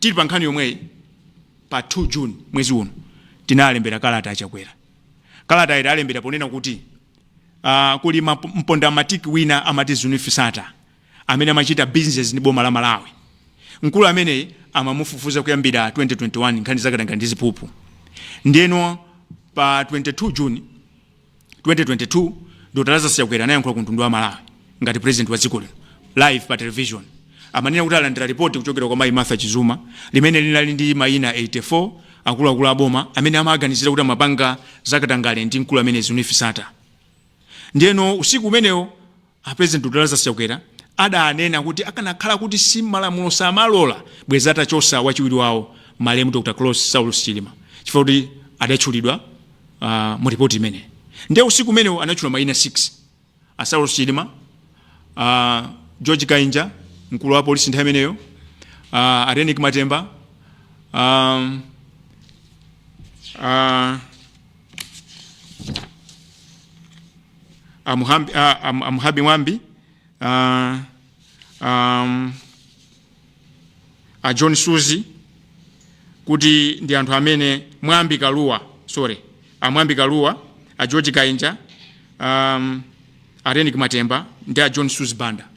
tili pa nkhani yomweyi pa 2 June mwezi uno tinalembera kalata Chakwera. Kalata idalembera ponena kuti kuli mponda matiki wina amati Zuneth Sattar amene amachita business ni boma la Malawi. Mkulu amene amamufufuza kuyambira 2021 nkhani zakatanga ndi ziphuphu. Ndeno pa 22 June 2022 Dr. Lazarus Chakwera anayankhula ku mtundu wa Malawi ngati president wa dziko lino live pa television. Amanena kuti alandira report kuchokera kwa Mai Martha Chizuma limene linali ndi mayina 84 akuluakulu aboma amene amaganizira kuti amapanga zakatangale ndi mkulu amene Zuneth Sattar. Ndeno usiku umenewo president Dr. Lazarus Chakwera adanena kuti akanakhala kuti si malamulo samalola bweza atachosa wachiwiri wawo malemu Dr. Klaus Saulus Chilima chifukwa kuti adatchulidwa mu report imene. Ndiye usiku umenewo anachula mayina 6 Saulus Chilima, George Kainja mkulu wa polisi nthawi imeneyo, Arenik Matemba, Muhabi Mwambi, John Suzi, kuti ndi anthu amene Mwambi Kaluwa, Mwambi Kaluwa, George Kainja, Arenik Matemba ndi John Suzi Banda.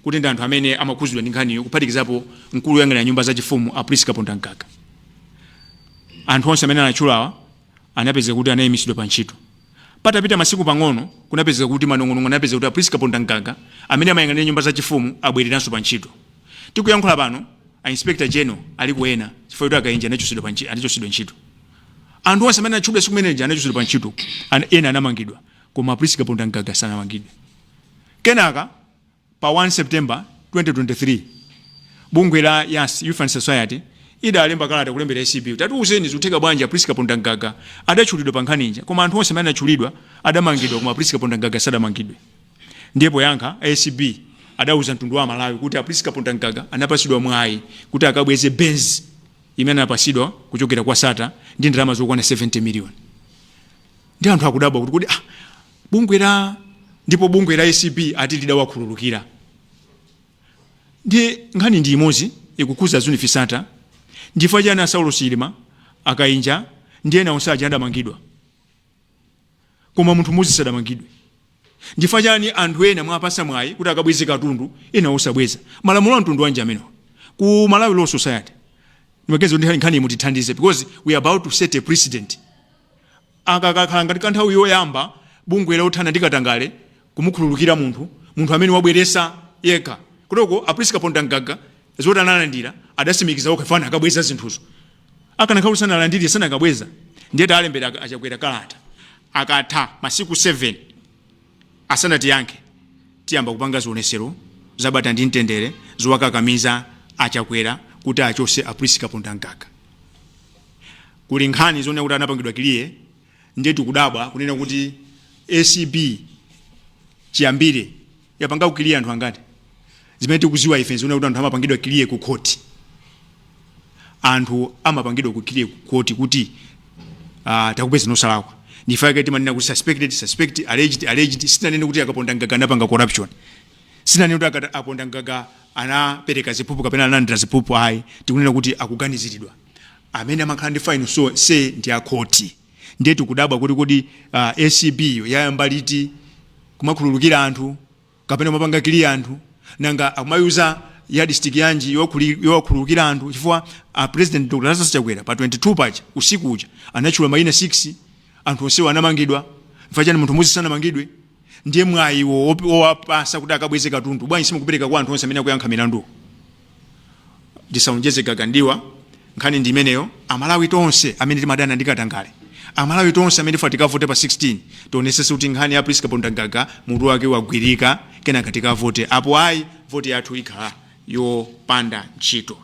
Kuti ndi anthu amene amakhuzidwa ndi nkhaniyo kuphatikizapo mkulu woyang'anira nyumba zachifumu Priska Kaponda Mkaka. Anthu onse amene anachulawa anapezeka kuti anayimisidwa pa ntchito. Patapita masiku pang'ono kunapezeka kuti manong'onong'o anapezeka kuti Priska Kaponda Mkaka amene amayang'anira nyumba zachifumu abwereranso pa ntchito. Tikuyankhula pano Inspector General ali kuena chifukwa kuti Akainja anachosedwa ntchito. Anthu onse amene anachudwa siku imeneyi anachosedwa pa ntchito ena anamangidwa koma Priska Kaponda Mkaka sanamangidwe. Kenaka pa 1 September 2023 bungwe la Youth and Society idalemba kalata kulembera ACB tatu useni zutheka bwanja Priska Kaponda Mkaka adachulidwa pa nkhaninja koma anthu onse amene anachulidwa adamangidwa koma Priska Kaponda Mkaka sadamangidwe. Ndipo yankha ACB adauza mtundu wa Malawi kuti Priska Kaponda Mkaka anapasidwa mwayi kuti akabweze Benz imene anapasidwa kuchokera kwa Sattar ndi ndalama zokwana 70 million. Ndi anthu akudabwa kuti bungwe la ACB ati lidawakhululukira. Ndi nkhani ndi imodzi ikukhuza Zuneth Sattar ndifa jana Saulus Chilima Akainja ndi ena onse aja adamangidwa koma munthu mmodzi sadamangidwe. Ndifa jani anthu ena mwapasa mwayi kuti akabweze katundu ena osabweza malamulo a mtundu wanje amene ku Malawi Law Society. Nimageza ndi nkhani imutithandize because we are about to set a precedent. Akakhala ngati kanthawi yoyamba bungwe la uthana ndikatangale kumukhululukira munthu amene wabweresa yekha kutoko Priska Kaponda Mkaka zoti analandira adasimikiza okafana akabweza zinthuzo akanakhala sana alandire sana akabweza ndiye alembera Achakwera kalata akatha masiku 7 asanati yankhe tiyamba kupanga zionesero zabata ndi mtendere zowakakamiza Achakwera kuti achose Priska Kaponda Mkaka. Kuli nkhani zone kuti anapangidwa kiliye ndiye tikudabwa kunena kuti ACB chiyambire yapanga kukilia anthu angati zimene tikuziwa ife zone kuti anthu amapangidwa kiliye ku court. Anthu amapangidwa kukiliye ku court kuti takupeza nosalakwa ndifake timanena kuti suspect alleged sinanene kuti Kaponda Mkaka anapanga corruption, sinanene kuti Kaponda Mkaka anapereka ziphuphu kapena analandira ziphuphu. Ayi, tikunena kuti akuganiziridwa amene amakhala ndi fine so say ndi a court. Ndiye tikudabwa kuti ACB yayamba liti kumakhululukira anthu kapena mapanga kili anthu nanga akumayuza yardstick yanji yokhululukira anthu chifukwa President Dr. Lazarus Chakwera pa 22 pacha usiku uja anachula mayina 6 anthu onse anamangidwa. Mfachani munthu mmodzi sanamangidwe ndiye mwayi wowapasa kuti akabweze katundu bwanji simukupereka kwa anthu onse amene akuyankha milandu. Ndisaonjeze gagandiwa nkhani ndi imeneyo Amalawi tonse amene timadana ndikatangale Amalawi tonse amene tikavote pa 16 tionesese kuti nkhani ya Priska Kaponda Mkaka mutu wake wagwirika kenaka tikavote apo ayi vote yathu ikhala yopanda ntchito.